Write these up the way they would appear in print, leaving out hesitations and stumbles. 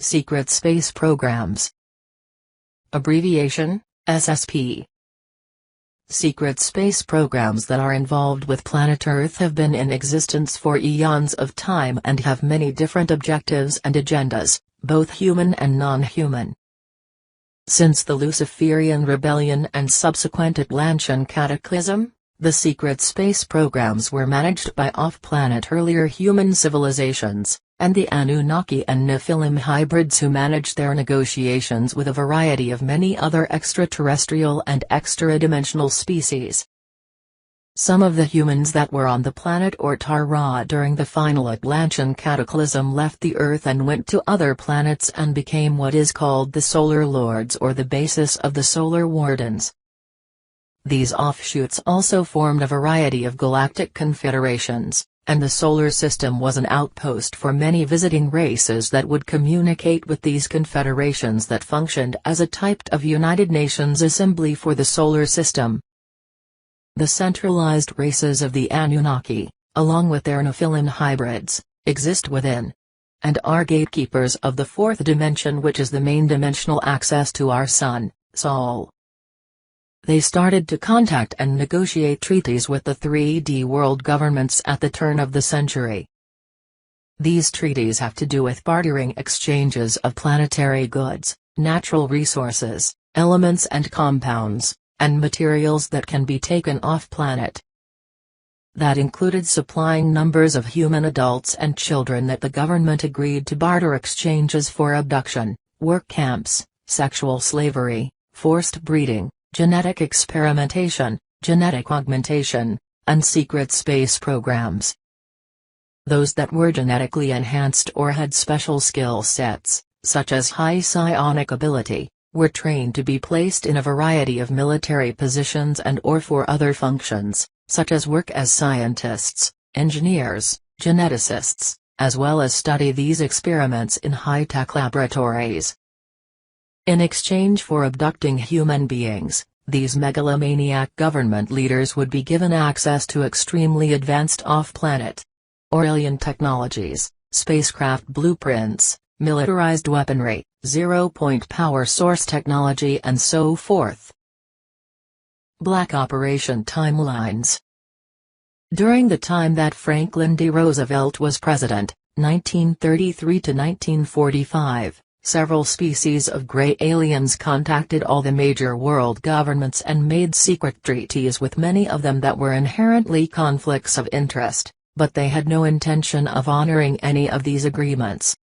Secret Space Programs. Abbreviation, SSP. Secret space programs that are involved with planet Earth have been in existence for eons of time and have many different objectives and agendas, both human and non-human. Since the Luciferian Rebellion and subsequent Atlantean Cataclysm, the secret space programs were managed by off-planet earlier human civilizations, and the Anunnaki and Nephilim hybrids who managed their negotiations with a variety of many other extraterrestrial and extra-dimensional species. Some of the humans that were on the planet Ortara during the final Atlantean Cataclysm left the Earth and went to other planets and became what is called the Solar Lords or the basis of the Solar Wardens. These offshoots also formed a variety of galactic confederations, and the solar system was an outpost for many visiting races that would communicate with these confederations that functioned as a type of United Nations assembly for the solar system. The centralized races of the Anunnaki, along with their Nephilim hybrids, exist within and are gatekeepers of the fourth dimension, which is the main dimensional access to our Sun, Sol. They started to contact and negotiate treaties with the 3D world governments at the turn of the century. These treaties have to do with bartering exchanges of planetary goods, natural resources, elements and compounds, and materials that can be taken off-planet. That included supplying numbers of human adults and children that the government agreed to barter exchanges for abduction, work camps, sexual slavery, forced breeding, genetic experimentation, genetic augmentation, and secret space programs. Those that were genetically enhanced or had special skill sets, such as high psionic ability, were trained to be placed in a variety of military positions and or for other functions, such as work as scientists, engineers, geneticists, as well as study these experiments in high-tech laboratories. In exchange for abducting human beings, these megalomaniac government leaders would be given access to extremely advanced off-planet or alien technologies, spacecraft blueprints, militarized weaponry, zero-point power source technology and so forth. Black Operation Timelines. During the time that Franklin D. Roosevelt was president, 1933 to 1945, several species of gray aliens contacted all the major world governments and made secret treaties with many of them that were inherently conflicts of interest, but they had no intention of honoring any of these agreements.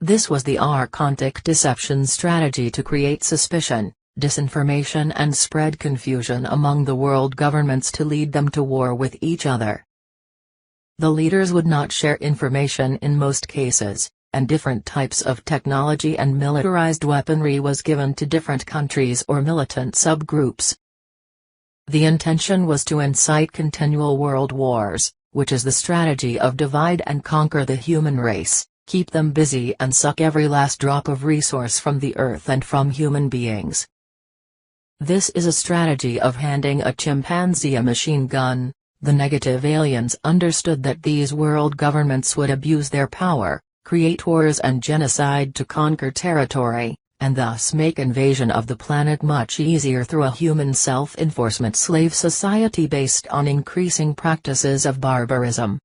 This was the Archontic deception strategy to create suspicion, disinformation and spread confusion among the world governments to lead them to war with each other. The leaders would not share information in most cases, and different types of technology and militarized weaponry was given to different countries or militant subgroups. The intention was to incite continual world wars, which is the strategy of divide and conquer the human race, keep them busy and suck every last drop of resource from the earth and from human beings. This is a strategy of handing a chimpanzee a machine gun. The negative aliens understood that these world governments would abuse their power, create wars and genocide to conquer territory, and thus make invasion of the planet much easier through a human self-enforcement slave society based on increasing practices of barbarism.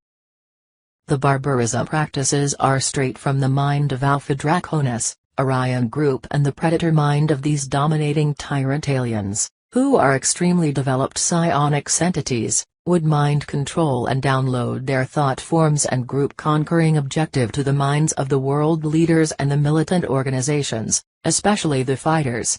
The barbarism practices are straight from the mind of Alpha Draconis, Orion Group and the predator mind of these dominating tyrant aliens, who are extremely developed psionics entities, would mind control and download their thought forms and group conquering objective to the minds of the world leaders and the militant organizations, especially the fighters.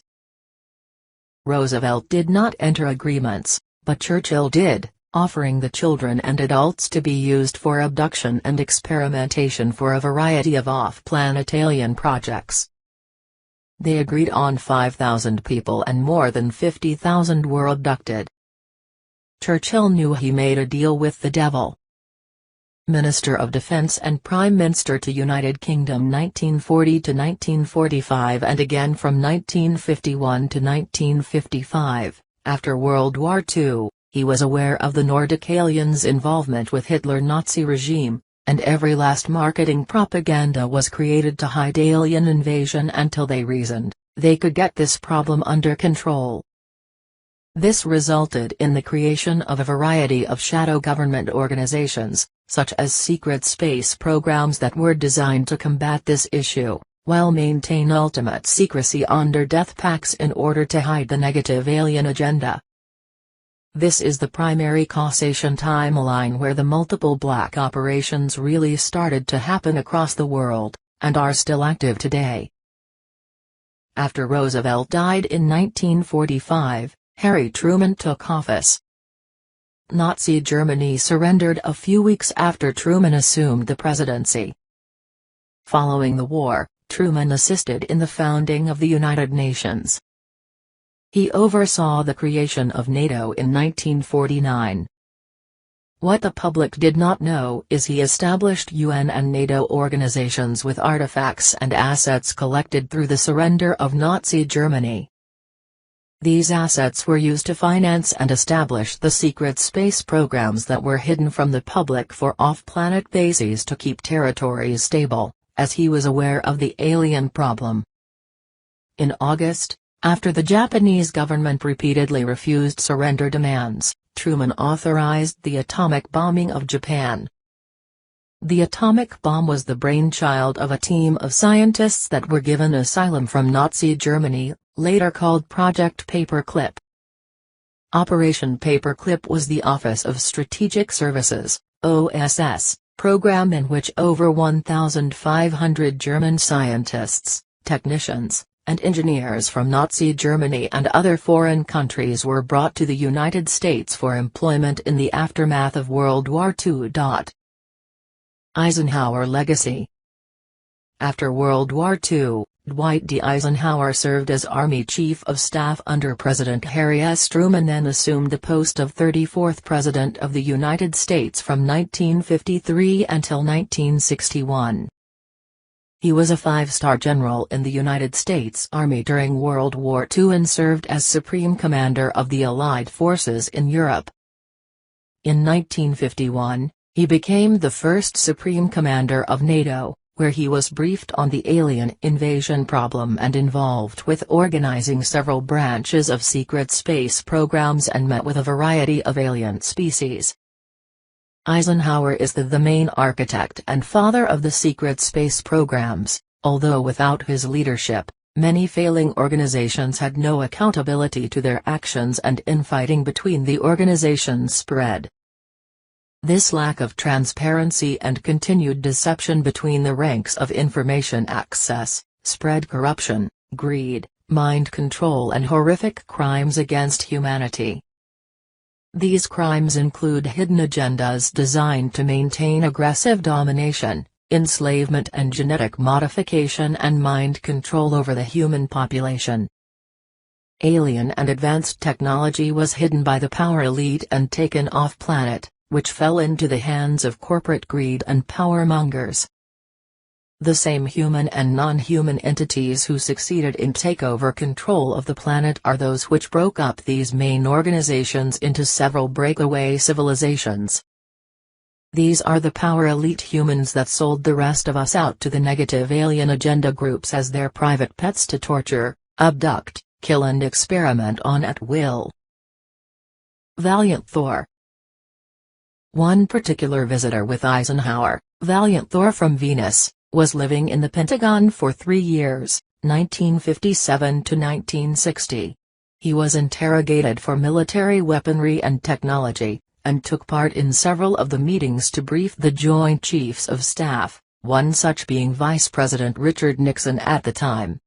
Roosevelt did not enter agreements, but Churchill did, offering the children and adults to be used for abduction and experimentation for a variety of off-planet alien projects. They agreed on 5,000 people and more than 50,000 were abducted. Churchill knew he made a deal with the devil. Minister of Defense and Prime Minister to United Kingdom 1940 to 1945 and again from 1951 to 1955, after World War II, he was aware of the Nordic aliens' involvement with Hitler Nazi regime, and every last marketing propaganda was created to hide alien invasion until they reasoned they could get this problem under control. This resulted in the creation of a variety of shadow government organizations, such as secret space programs that were designed to combat this issue, while maintain ultimate secrecy under death pacts in order to hide the negative alien agenda. This is the primary causation timeline where the multiple black operations really started to happen across the world, and are still active today. After Roosevelt died in 1945, Harry Truman took office. Nazi Germany surrendered a few weeks after Truman assumed the presidency. Following the war, Truman assisted in the founding of the United Nations. He oversaw the creation of NATO in 1949. What the public did not know is he established UN and NATO organizations with artifacts and assets collected through the surrender of Nazi Germany. These assets were used to finance and establish the secret space programs that were hidden from the public for off-planet bases to keep territories stable, as he was aware of the alien problem. In August, after the Japanese government repeatedly refused surrender demands, Truman authorized the atomic bombing of Japan. The atomic bomb was the brainchild of a team of scientists that were given asylum from Nazi Germany, later called Project Paperclip. Operation Paperclip was the Office of Strategic Services, OSS, program in which over 1,500 German scientists, technicians, and engineers from Nazi Germany and other foreign countries were brought to the United States for employment in the aftermath of World War II. Eisenhower legacy. After World War II, Dwight D. Eisenhower served as Army Chief of Staff under President Harry S. Truman, then assumed the post of 34th President of the United States from 1953 until 1961. He was a five-star general in the United States Army during World War II and served as Supreme Commander of the Allied forces in Europe. In 1951, he became the first Supreme Commander of NATO, where he was briefed on the alien invasion problem and involved with organizing several branches of secret space programs and met with a variety of alien species. Eisenhower is the main architect and father of the secret space programs, although without his leadership, many failing organizations had no accountability to their actions and infighting between the organizations spread. This lack of transparency and continued deception between the ranks of information access, spread corruption, greed, mind control and horrific crimes against humanity. These crimes include hidden agendas designed to maintain aggressive domination, enslavement and genetic modification and mind control over the human population. Alien and advanced technology was hidden by the power elite and taken off-planet, which fell into the hands of corporate greed and power mongers. The same human and non-human entities who succeeded in take over control of the planet are those which broke up these main organizations into several breakaway civilizations. These are the power elite humans that sold the rest of us out to the negative alien agenda groups as their private pets to torture, abduct, kill and experiment on at will. Valiant Thor. One particular visitor with Eisenhower, Valiant Thor from Venus, was living in the Pentagon for 3 years, 1957 to 1960. He was interrogated for military weaponry and technology, and took part in several of the meetings to brief the Joint Chiefs of Staff, one such being Vice President Richard Nixon at the time.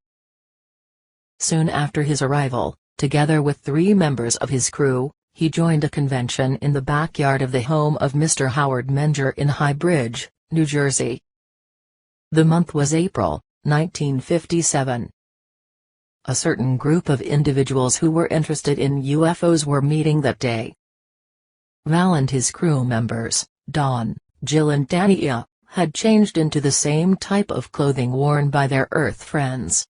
Soon after his arrival, together with 3 members of his crew, he joined a convention in the backyard of the home of Mr. Howard Menger in High Bridge, New Jersey. The month was April, 1957. A certain group of individuals who were interested in UFOs were meeting that day. Val and his crew members, Don, Jill and Dania, had changed into the same type of clothing worn by their Earth friends.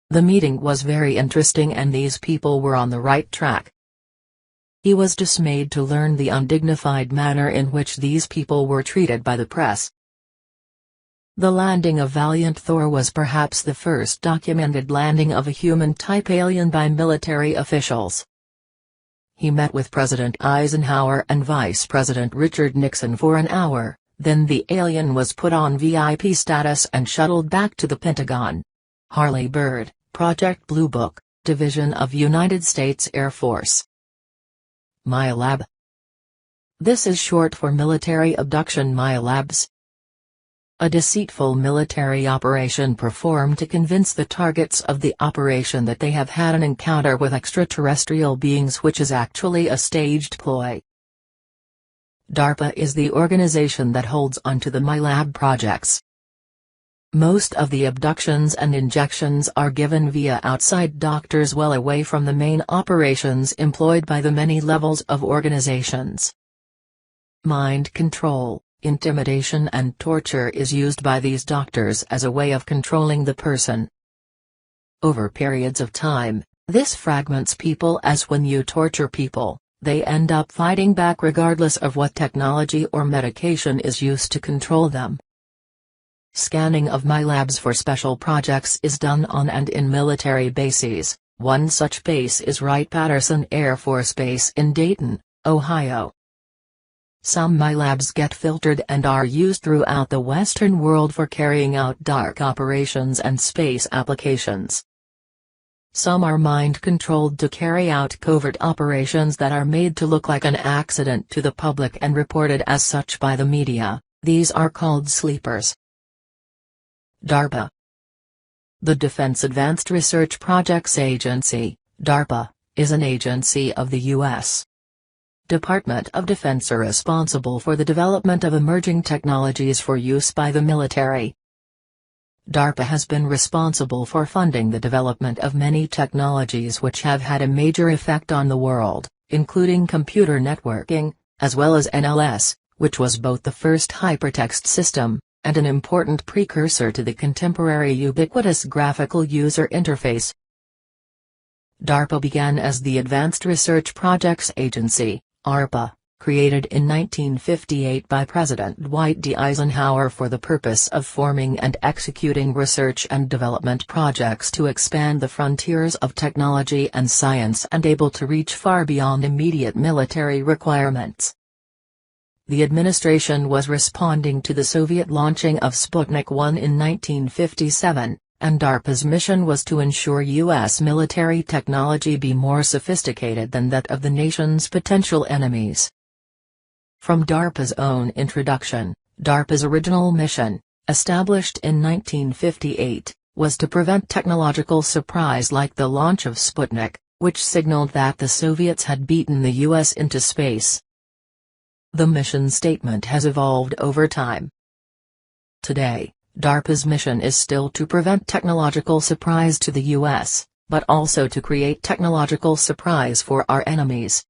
The meeting was very interesting and these people were on the right track. He was dismayed to learn the undignified manner in which these people were treated by the press. The landing of Valiant Thor was perhaps the first documented landing of a human-type alien by military officials. He met with President Eisenhower and Vice President Richard Nixon for an hour, then the alien was put on VIP status and shuttled back to the Pentagon. Harley Bird, Project Blue Book, Division of United States Air Force. MILAB. This is short for Military Abduction MILABs. A deceitful military operation performed to convince the targets of the operation that they have had an encounter with extraterrestrial beings, which is actually a staged ploy. DARPA is the organization that holds onto the MILAB projects. Most of the abductions and injections are given via outside doctors well away from the main operations employed by the many levels of organizations. Mind control, intimidation and torture is used by these doctors as a way of controlling the person. Over periods of time, this fragments people, as when you torture people, they end up fighting back regardless of what technology or medication is used to control them. Scanning of MILABs for special projects is done on and in military bases. One such base is Wright-Patterson Air Force Base in Dayton, Ohio. Some MILABs get filtered and are used throughout the Western world for carrying out dark operations and space applications. Some are mind-controlled to carry out covert operations that are made to look like an accident to the public and reported as such by the media. These are called sleepers. DARPA. The Defense Advanced Research Projects Agency, DARPA, is an agency of the U.S. Department of Defense responsible for the development of emerging technologies for use by the military. DARPA has been responsible for funding the development of many technologies which have had a major effect on the world, including computer networking, as well as NLS, which was both the first hypertext system, and an important precursor to the contemporary ubiquitous graphical user interface. DARPA began as the Advanced Research Projects Agency, ARPA, created in 1958 by President Dwight D. Eisenhower for the purpose of forming and executing research and development projects to expand the frontiers of technology and science and able to reach far beyond immediate military requirements. The administration was responding to the Soviet launching of Sputnik 1 in 1957, and DARPA's mission was to ensure U.S. military technology be more sophisticated than that of the nation's potential enemies. From DARPA's own introduction, DARPA's original mission, established in 1958, was to prevent technological surprise like the launch of Sputnik, which signaled that the Soviets had beaten the U.S. into space. The mission statement has evolved over time. Today, DARPA's mission is still to prevent technological surprise to the U.S., but also to create technological surprise for our enemies.